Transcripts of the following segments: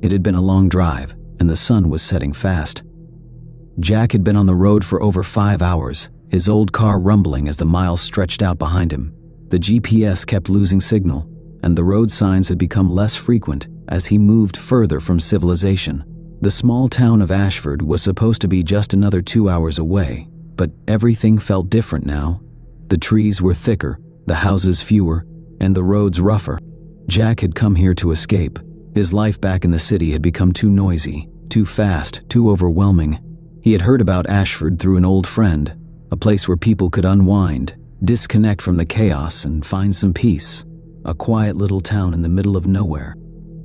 It had been a long drive, and the sun was setting fast. Jack had been on the road for over 5 hours, his old car rumbling as the miles stretched out behind him. The GPS kept losing signal, and the road signs had become less frequent as he moved further from civilization. The small town of Ashford was supposed to be just another 2 hours away, but everything felt different now. The trees were thicker, the houses fewer, and the roads rougher. Jack had come here to escape. His life back in the city had become too noisy, too fast, too overwhelming. He had heard about Ashford through an old friend, a place where people could unwind, disconnect from the chaos, and find some peace. A quiet little town in the middle of nowhere.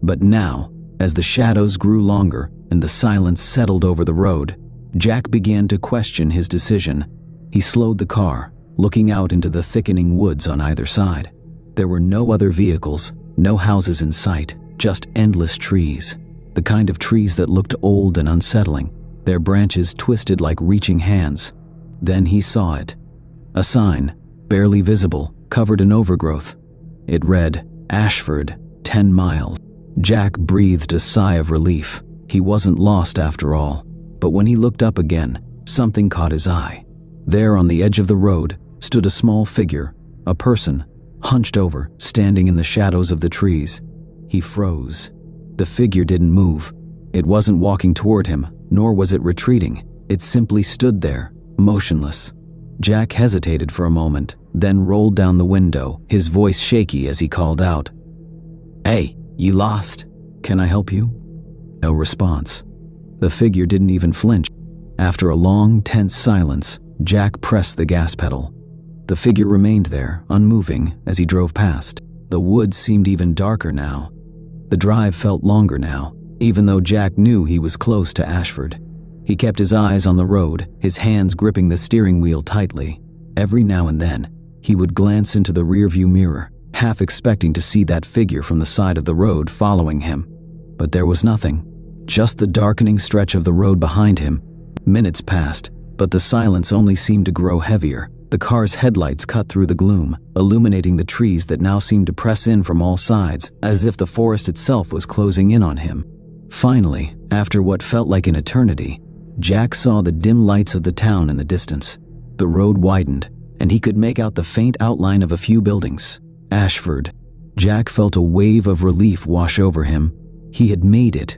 But now, as the shadows grew longer and the silence settled over the road, Jack began to question his decision. He slowed the car, looking out into the thickening woods on either side. There were no other vehicles, no houses in sight, just endless trees. The kind of trees that looked old and unsettling, their branches twisted like reaching hands. Then he saw it. A sign, barely visible, covered in overgrowth. It read, Ashford, 10 miles. Jack breathed a sigh of relief. He wasn't lost after all. But when he looked up again, something caught his eye. There on the edge of the road stood a small figure, a person, hunched over, standing in the shadows of the trees. He froze. The figure didn't move. It wasn't walking toward him, nor was it retreating. It simply stood there, motionless. Jack hesitated for a moment, then rolled down the window, his voice shaky as he called out, "Hey, you lost? Can I help you?" No response. The figure didn't even flinch. After a long, tense silence, Jack pressed the gas pedal. The figure remained there, unmoving, as he drove past. The woods seemed even darker now. The drive felt longer now, even though Jack knew he was close to Ashford. He kept his eyes on the road, his hands gripping the steering wheel tightly. Every now and then, he would glance into the rearview mirror, half expecting to see that figure from the side of the road following him. But there was nothing, just the darkening stretch of the road behind him. Minutes passed, but the silence only seemed to grow heavier. The car's headlights cut through the gloom, illuminating the trees that now seemed to press in from all sides, as if the forest itself was closing in on him. Finally, after what felt like an eternity, Jack saw the dim lights of the town in the distance. The road widened, and he could make out the faint outline of a few buildings. Ashford. Jack felt a wave of relief wash over him. He had made it.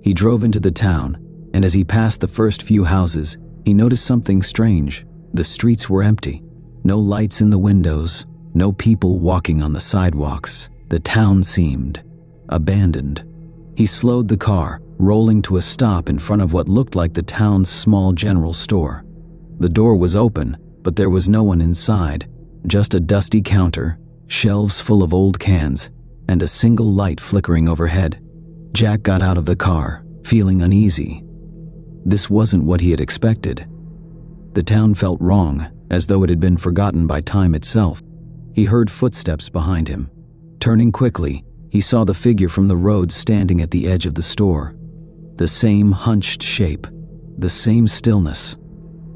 He drove into the town, and as he passed the first few houses, he noticed something strange. The streets were empty. No lights in the windows, no people walking on the sidewalks. The town seemed abandoned. He slowed the car, rolling to a stop in front of what looked like the town's small general store. The door was open, but there was no one inside, just a dusty counter, shelves full of old cans, and a single light flickering overhead. Jack got out of the car, feeling uneasy. This wasn't what he had expected. The town felt wrong, as though it had been forgotten by time itself. He heard footsteps behind him. Turning quickly, he saw the figure from the road standing at the edge of the store. The same hunched shape, the same stillness.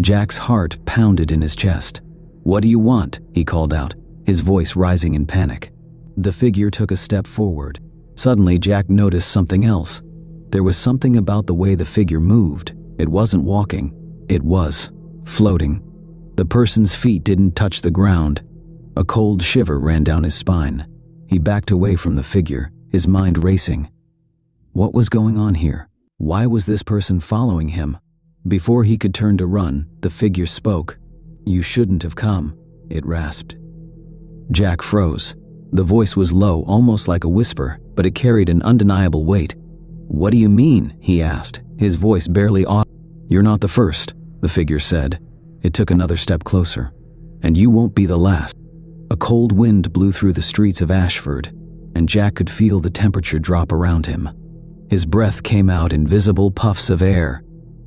Jack's heart pounded in his chest. "What do you want?" he called out, his voice rising in panic. The figure took a step forward. Suddenly, Jack noticed something else. There was something about the way the figure moved. It wasn't walking. It was floating. The person's feet didn't touch the ground. A cold shiver ran down his spine. He backed away from the figure, his mind racing. What was going on here? Why was this person following him? Before he could turn to run, the figure spoke. "You shouldn't have come," it rasped. Jack froze. The voice was low, almost like a whisper, but it carried an undeniable weight. "What do you mean?" he asked, his voice barely audible. "You're not the first," the figure said. It took another step closer. "And you won't be the last." A cold wind blew through the streets of Ashford, and Jack could feel the temperature drop around him. His breath came out in visible puffs of air.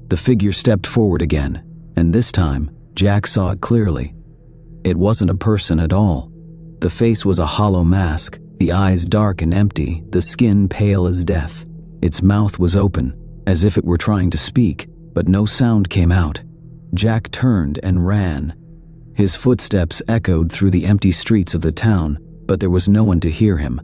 The figure stepped forward again, and this time, Jack saw it clearly. It wasn't a person at all. The face was a hollow mask, the eyes dark and empty, the skin pale as death. Its mouth was open, as if it were trying to speak, but no sound came out. Jack turned and ran. His footsteps echoed through the empty streets of the town, but there was no one to hear him.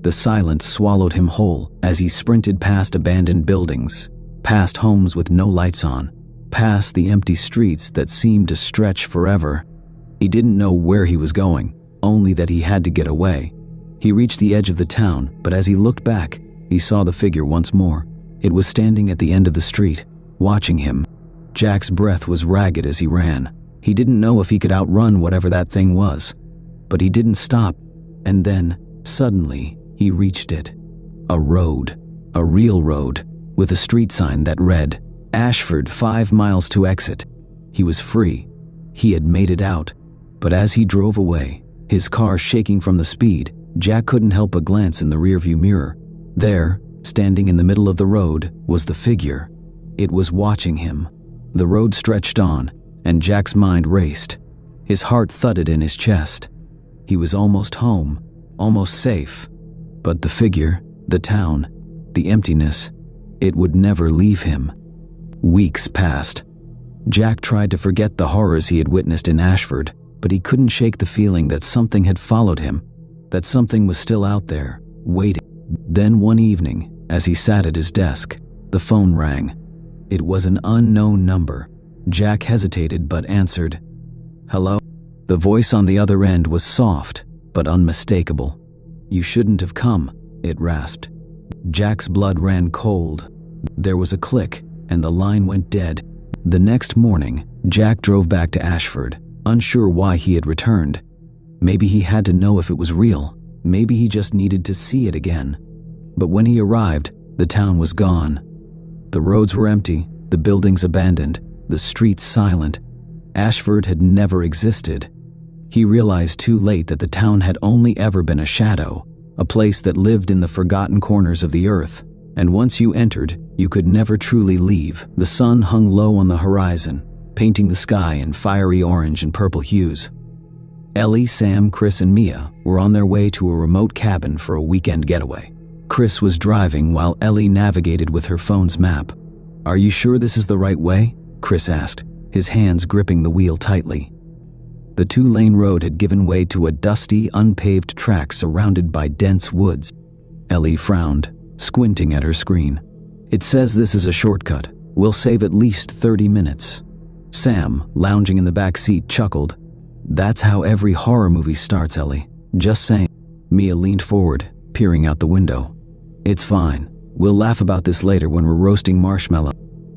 The silence swallowed him whole as he sprinted past abandoned buildings, past homes with no lights on, past the empty streets that seemed to stretch forever. He didn't know where he was going, only that he had to get away. He reached the edge of the town, but as he looked back, he saw the figure once more. It was standing at the end of the street, watching him. Jack's breath was ragged as he ran. He didn't know if he could outrun whatever that thing was, but he didn't stop, and then, suddenly, he reached it. A road. A real road, with a street sign that read, Ashford 5 miles to exit. He was free. He had made it out. But as he drove away, his car shaking from the speed, Jack couldn't help but glance in the rearview mirror. There, standing in the middle of the road, was the figure. It was watching him. The road stretched on, and Jack's mind raced. His heart thudded in his chest. He was almost home, almost safe. But the figure, the town, the emptiness, it would never leave him. Weeks passed. Jack tried to forget the horrors he had witnessed in Ashford, but he couldn't shake the feeling that something had followed him, that something was still out there, waiting. Then one evening, as he sat at his desk, the phone rang. It was an unknown number. Jack hesitated but answered. Hello? The voice on the other end was soft, but unmistakable. You shouldn't have come, it rasped. Jack's blood ran cold. There was a click, and the line went dead. The next morning, Jack drove back to Ashford, unsure why he had returned. Maybe he had to know if it was real. Maybe he just needed to see it again. But when he arrived, the town was gone. The roads were empty, the buildings abandoned, the streets silent. Ashford had never existed. He realized too late that the town had only ever been a shadow, a place that lived in the forgotten corners of the earth. And once you entered, you could never truly leave. The sun hung low on the horizon, painting the sky in fiery orange and purple hues. Ellie, Sam, Chris, and Mia were on their way to a remote cabin for a weekend getaway. Chris was driving while Ellie navigated with her phone's map. Are you sure this is the right way? Chris asked, his hands gripping the wheel tightly. The 2-lane road had given way to a dusty, unpaved track surrounded by dense woods. Ellie frowned, squinting at her screen. It says this is a shortcut. We'll save at least 30 minutes. Sam, lounging in the back seat, chuckled. That's how every horror movie starts, Ellie. Just saying. Mia leaned forward, peering out the window. It's fine. We'll laugh about this later when we're roasting marshmallow.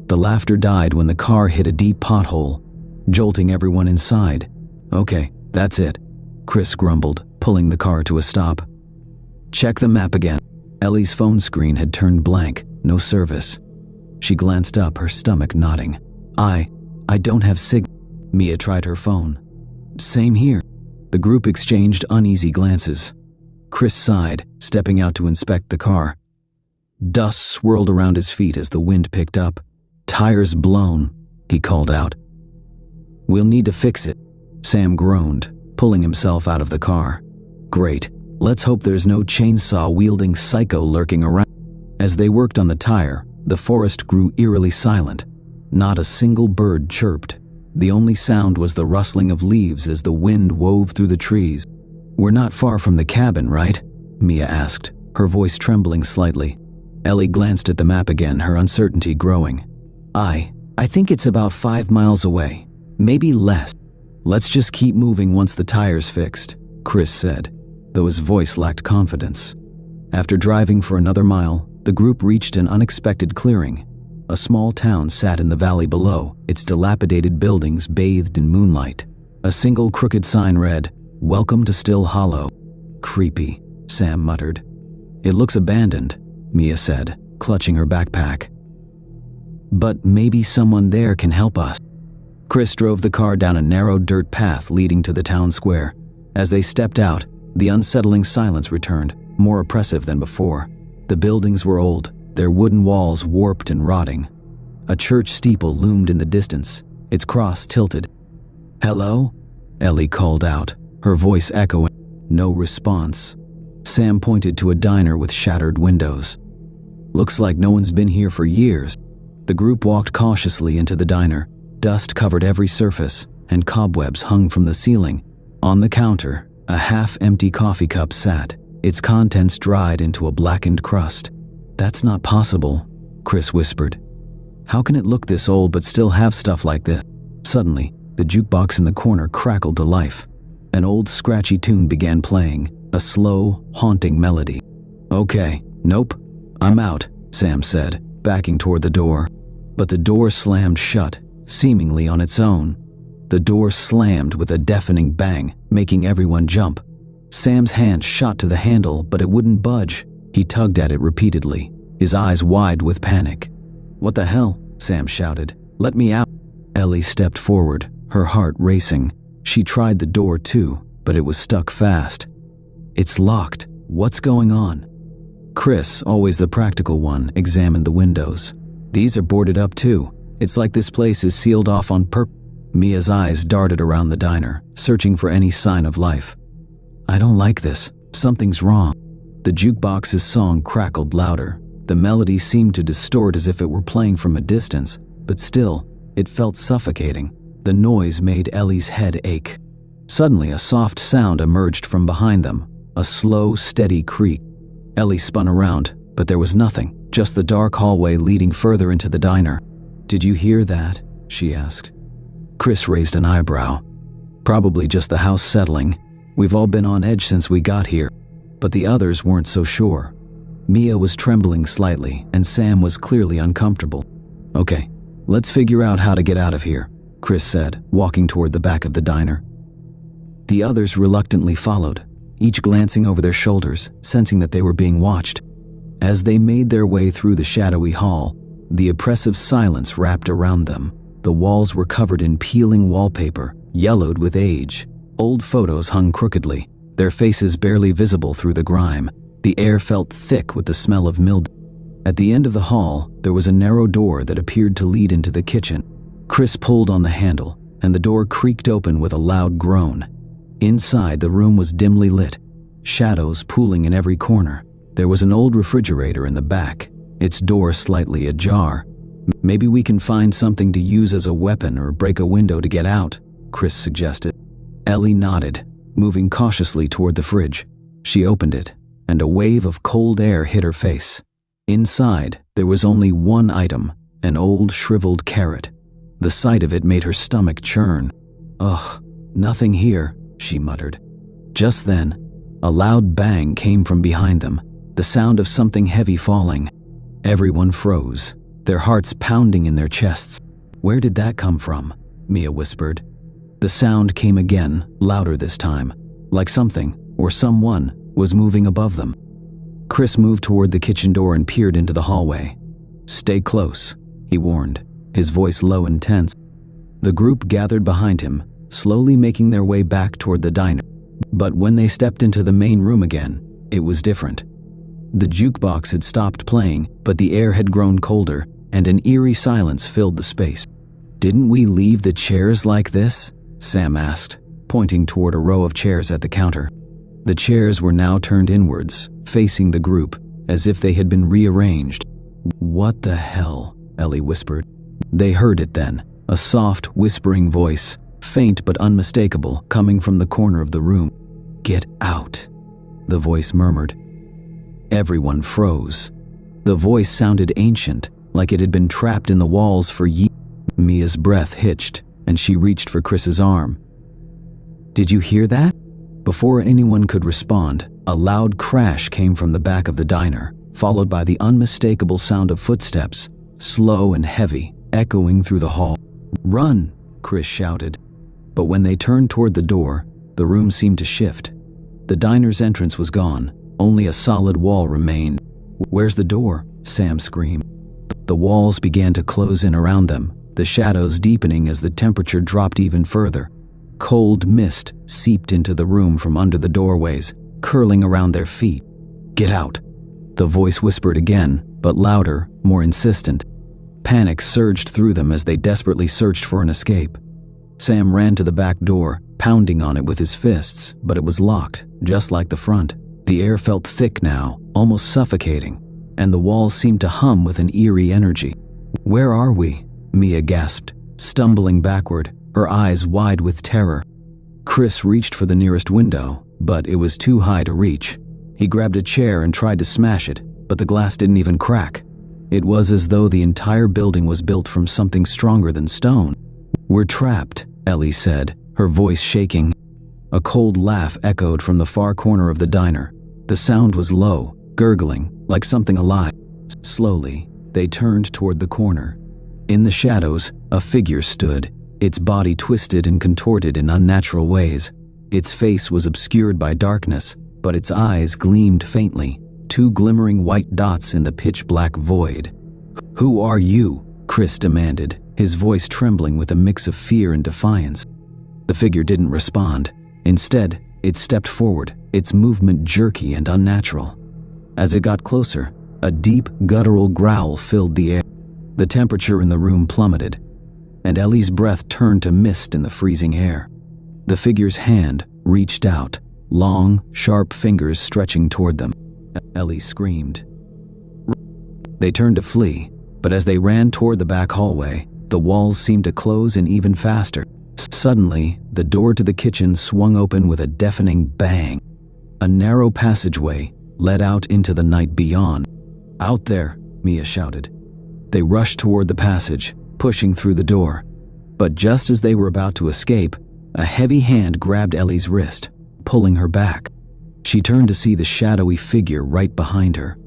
The laughter died when the car hit a deep pothole, jolting everyone inside. Okay, that's it, Chris grumbled, pulling the car to a stop. Check the map again. Ellie's phone screen had turned blank, no service. She glanced up, her stomach knotting. I don't have signal. Mia tried her phone. Same here. The group exchanged uneasy glances. Chris sighed, stepping out to inspect the car. Dust swirled around his feet as the wind picked up. Tires blown, he called out. We'll need to fix it. Sam groaned, pulling himself out of the car. Great. Let's hope there's no chainsaw-wielding psycho lurking around. As they worked on the tire, the forest grew eerily silent. Not a single bird chirped. The only sound was the rustling of leaves as the wind wove through the trees. We're not far from the cabin, right? Mia asked, her voice trembling slightly. Ellie glanced at the map again, her uncertainty growing. I think it's about 5 miles away. Maybe less. Let's just keep moving once the tire's fixed, Chris said, though his voice lacked confidence. After driving for another mile, the group reached an unexpected clearing. A small town sat in the valley below, its dilapidated buildings bathed in moonlight. A single crooked sign read, Welcome to Still Hollow. Creepy, Sam muttered. It looks abandoned, Mia said, clutching her backpack. But maybe someone there can help us. Chris drove the car down a narrow dirt path leading to the town square. As they stepped out, the unsettling silence returned, more oppressive than before. The buildings were old, their wooden walls warped and rotting. A church steeple loomed in the distance, its cross tilted. Hello? Ellie called out, her voice echoing. No response. Sam pointed to a diner with shattered windows. Looks like no one's been here for years. The group walked cautiously into the diner. Dust covered every surface, and cobwebs hung from the ceiling. On the counter, a half-empty coffee cup sat, Its contents dried into a blackened crust. "That's not possible," Chris whispered. "How can it look this old but still have stuff like this?" Suddenly, the jukebox in the corner crackled to life. An old scratchy tune began playing, a slow, haunting melody. "Okay, nope, I'm out," Sam said, backing toward the door. But the door slammed shut, seemingly on its own. The door slammed with a deafening bang, making everyone jump. Sam's hand shot to the handle, but it wouldn't budge. He tugged at it repeatedly, his eyes wide with panic. "What the hell?" Sam shouted. "Let me out." Ellie stepped forward, her heart racing. She tried the door too, but it was stuck fast. "It's locked. What's going on?" Chris, always the practical one, examined the windows. "These are boarded up too. It's like this place is sealed off on purpose." Mia's eyes darted around the diner, searching for any sign of life. "I don't like this. Something's wrong." The jukebox's song crackled louder. The melody seemed to distort as if it were playing from a distance, but still, it felt suffocating. The noise made Ellie's head ache. Suddenly, a soft sound emerged from behind them, a slow, steady creak. Ellie spun around, but there was nothing, just the dark hallway leading further into the diner. "Did you hear that?" she asked. Chris raised an eyebrow. "Probably just the house settling. We've all been on edge since we got here." But the others weren't so sure. Mia was trembling slightly, and Sam was clearly uncomfortable. "Okay, let's figure out how to get out of here," Chris said, walking toward the back of the diner. The others reluctantly followed, each glancing over their shoulders, sensing that they were being watched. As they made their way through the shadowy hall, the oppressive silence wrapped around them. The walls were covered in peeling wallpaper, yellowed with age. Old photos hung crookedly, their faces barely visible through the grime. The air felt thick with the smell of mildew. At the end of the hall, there was a narrow door that appeared to lead into the kitchen. Chris pulled on the handle, and the door creaked open with a loud groan. Inside, the room was dimly lit, shadows pooling in every corner. There was an old refrigerator in the back, its door slightly ajar. "Maybe we can find something to use as a weapon or break a window to get out," Chris suggested. Ellie nodded, moving cautiously toward the fridge. She opened it, and a wave of cold air hit her face. Inside, there was only one item, an old shriveled carrot. The sight of it made her stomach churn. "Ugh, nothing here," she muttered. Just then, a loud bang came from behind them, the sound of something heavy falling. Everyone froze, their hearts pounding in their chests. "Where did that come from?" Mia whispered. The sound came again, louder this time, like something, or someone, was moving above them. Chris moved toward the kitchen door and peered into the hallway. "Stay close," he warned, his voice low and tense. The group gathered behind him, slowly making their way back toward the diner. But when they stepped into the main room again, it was different. The jukebox had stopped playing, but the air had grown colder, and an eerie silence filled the space. "Didn't we leave the chairs like this?" Sam asked, pointing toward a row of chairs at the counter. The chairs were now turned inwards, facing the group, as if they had been rearranged. "What the hell?" Ellie whispered. They heard it then, a soft, whispering voice, faint but unmistakable, coming from the corner of the room. "Get out," the voice murmured. Everyone froze. The voice sounded ancient, like it had been trapped in the walls for years. Mia's breath hitched, and she reached for Chris's arm. "Did you hear that?" Before anyone could respond, a loud crash came from the back of the diner, followed by the unmistakable sound of footsteps, slow and heavy, echoing through the hall. "Run!" Chris shouted. But when they turned toward the door, the room seemed to shift. The diner's entrance was gone, only a solid wall remained. "Where's the door?" Sam screamed. The walls began to close in around them, the shadows deepening as the temperature dropped even further. Cold mist seeped into the room from under the doorways, curling around their feet. "Get out," the voice whispered again, but louder, more insistent. Panic surged through them as they desperately searched for an escape. Sam ran to the back door, pounding on it with his fists, but it was locked, just like the front. The air felt thick now, almost suffocating, and the walls seemed to hum with an eerie energy. "Where are we?" Mia gasped, stumbling backward, her eyes wide with terror. Chris reached for the nearest window, but it was too high to reach. He grabbed a chair and tried to smash it, but the glass didn't even crack. It was as though the entire building was built from something stronger than stone. "We're trapped," Ellie said, her voice shaking. A cold laugh echoed from the far corner of the diner. The sound was low, gurgling, like something alive. Slowly, they turned toward the corner. In the shadows, a figure stood, its body twisted and contorted in unnatural ways. Its face was obscured by darkness, but its eyes gleamed faintly, two glimmering white dots in the pitch-black void. "Who are you?" Chris demanded, his voice trembling with a mix of fear and defiance. The figure didn't respond. Instead, it stepped forward, its movement jerky and unnatural. As it got closer, a deep, guttural growl filled the air. The temperature in the room plummeted, and Ellie's breath turned to mist in the freezing air. The figure's hand reached out, long, sharp fingers stretching toward them. Ellie screamed. They turned to flee, but as they ran toward the back hallway, the walls seemed to close in even faster. Suddenly, the door to the kitchen swung open with a deafening bang. A narrow passageway led out into the night beyond. "Out there," Mia shouted. They rushed toward the passage, pushing through the door. But just as they were about to escape, a heavy hand grabbed Ellie's wrist, pulling her back. She turned to see the shadowy figure right behind her.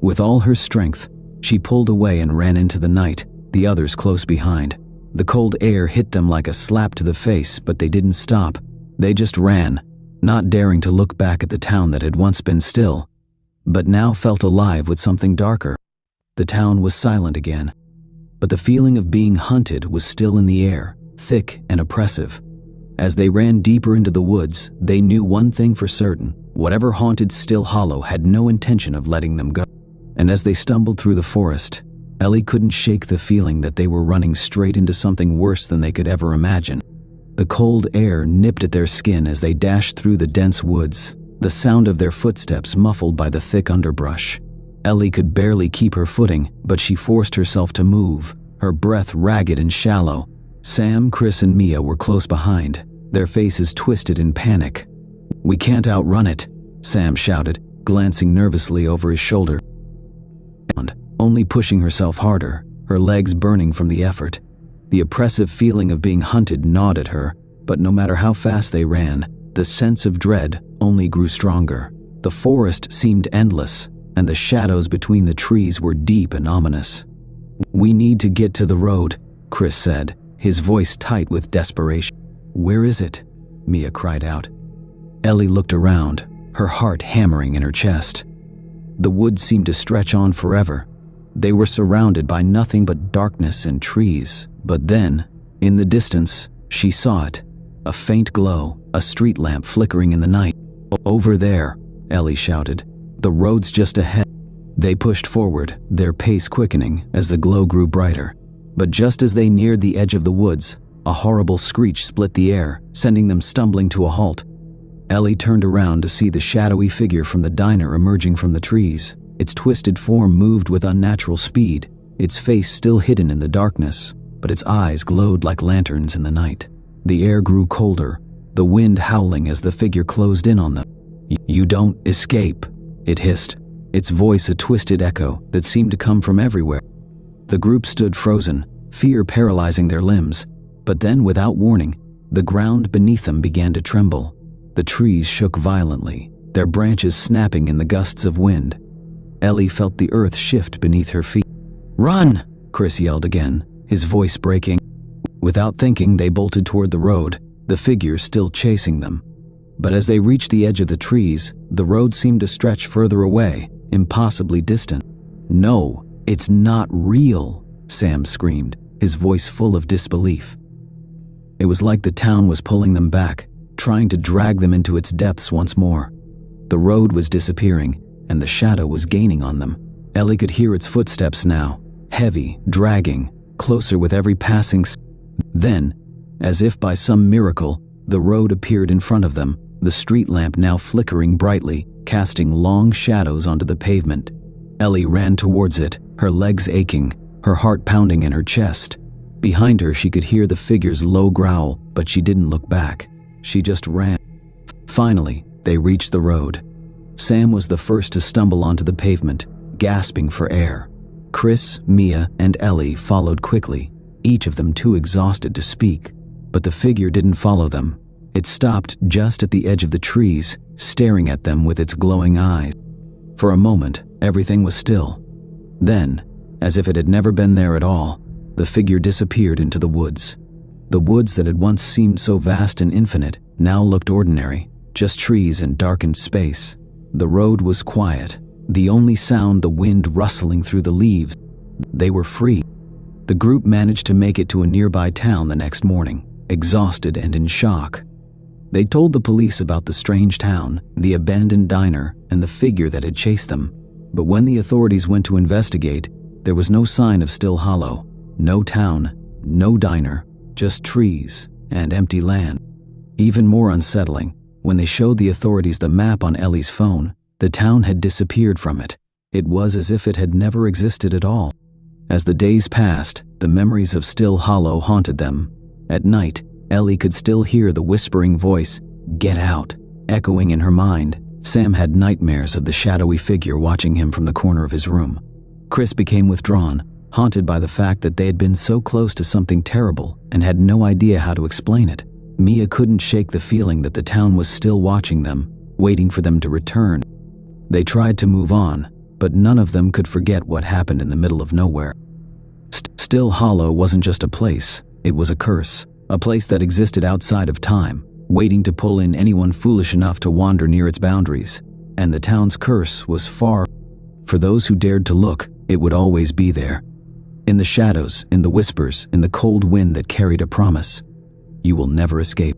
With all her strength, she pulled away and ran into the night, the others close behind. The cold air hit them like a slap to the face, but they didn't stop. They just ran, not daring to look back at the town that had once been still, but now felt alive with something darker. The town was silent again, but the feeling of being hunted was still in the air, thick and oppressive. As they ran deeper into the woods, they knew one thing for certain: whatever haunted Still Hollow had no intention of letting them go. And as they stumbled through the forest, Ellie couldn't shake the feeling that they were running straight into something worse than they could ever imagine. The cold air nipped at their skin as they dashed through the dense woods, the sound of their footsteps muffled by the thick underbrush. Ellie could barely keep her footing, but she forced herself to move, her breath ragged and shallow. Sam, Chris, and Mia were close behind, their faces twisted in panic. "We can't outrun it," Sam shouted, glancing nervously over his shoulder. Only pushing herself harder, her legs burning from the effort. The oppressive feeling of being hunted gnawed at her, but no matter how fast they ran, the sense of dread only grew stronger. The forest seemed endless, and the shadows between the trees were deep and ominous. "We need to get to the road," Chris said, his voice tight with desperation. "Where is it?" Mia cried out. Ellie looked around, her heart hammering in her chest. The woods seemed to stretch on forever. They were surrounded by nothing but darkness and trees. But then, in the distance, she saw it. A faint glow, a street lamp flickering in the night. "Over there," Ellie shouted. "The road's just ahead." They pushed forward, their pace quickening as the glow grew brighter. But just as they neared the edge of the woods, a horrible screech split the air, sending them stumbling to a halt. Ellie turned around to see the shadowy figure from the diner emerging from the trees. Its twisted form moved with unnatural speed, its face still hidden in the darkness, but its eyes glowed like lanterns in the night. The air grew colder, the wind howling as the figure closed in on them. "You don't escape," it hissed, its voice a twisted echo that seemed to come from everywhere. The group stood frozen, fear paralyzing their limbs, but then, without warning, the ground beneath them began to tremble. The trees shook violently, their branches snapping in the gusts of wind. Ellie felt the earth shift beneath her feet. "Run!" Chris yelled again, his voice breaking. Without thinking, they bolted toward the road, the figure still chasing them. But as they reached the edge of the trees, the road seemed to stretch further away, impossibly distant. "No, it's not real," Sam screamed, his voice full of disbelief. It was like the town was pulling them back, trying to drag them into its depths once more. The road was disappearing, and the shadow was gaining on them. Ellie could hear its footsteps now, heavy, dragging, closer with every passing Then, as if by some miracle, the road appeared in front of them, the street lamp now flickering brightly, casting long shadows onto the pavement. Ellie ran towards it, her legs aching, her heart pounding in her chest. Behind her, she could hear the figure's low growl, but she didn't look back. She just ran. Finally, they reached the road. Sam was the first to stumble onto the pavement, gasping for air. Chris, Mia, and Ellie followed quickly, each of them too exhausted to speak. But the figure didn't follow them. It stopped just at the edge of the trees, staring at them with its glowing eyes. For a moment, everything was still. Then, as if it had never been there at all, the figure disappeared into the woods. The woods that had once seemed so vast and infinite now looked ordinary, just trees and darkened space. The road was quiet, the only sound the wind rustling through the leaves. They were free. The group managed to make it to a nearby town the next morning, exhausted and in shock. They told the police about the strange town, the abandoned diner, and the figure that had chased them. But when the authorities went to investigate, there was no sign of Still Hollow. No town, no diner, just trees and empty land. Even more unsettling, when they showed the authorities the map on Ellie's phone, the town had disappeared from it. It was as if it had never existed at all. As the days passed, the memories of Still Hollow haunted them. At night, Ellie could still hear the whispering voice, "Get out," echoing in her mind. Sam had nightmares of the shadowy figure watching him from the corner of his room. Chris became withdrawn, haunted by the fact that they had been so close to something terrible and had no idea how to explain it. Mia couldn't shake the feeling that the town was still watching them, waiting for them to return. They tried to move on, but none of them could forget what happened in the middle of nowhere. Still Hollow wasn't just a place, it was a curse, a place that existed outside of time, waiting to pull in anyone foolish enough to wander near its boundaries. And the town's curse was far. For those who dared to look, it would always be there. In the shadows, in the whispers, in the cold wind that carried a promise. You will never escape.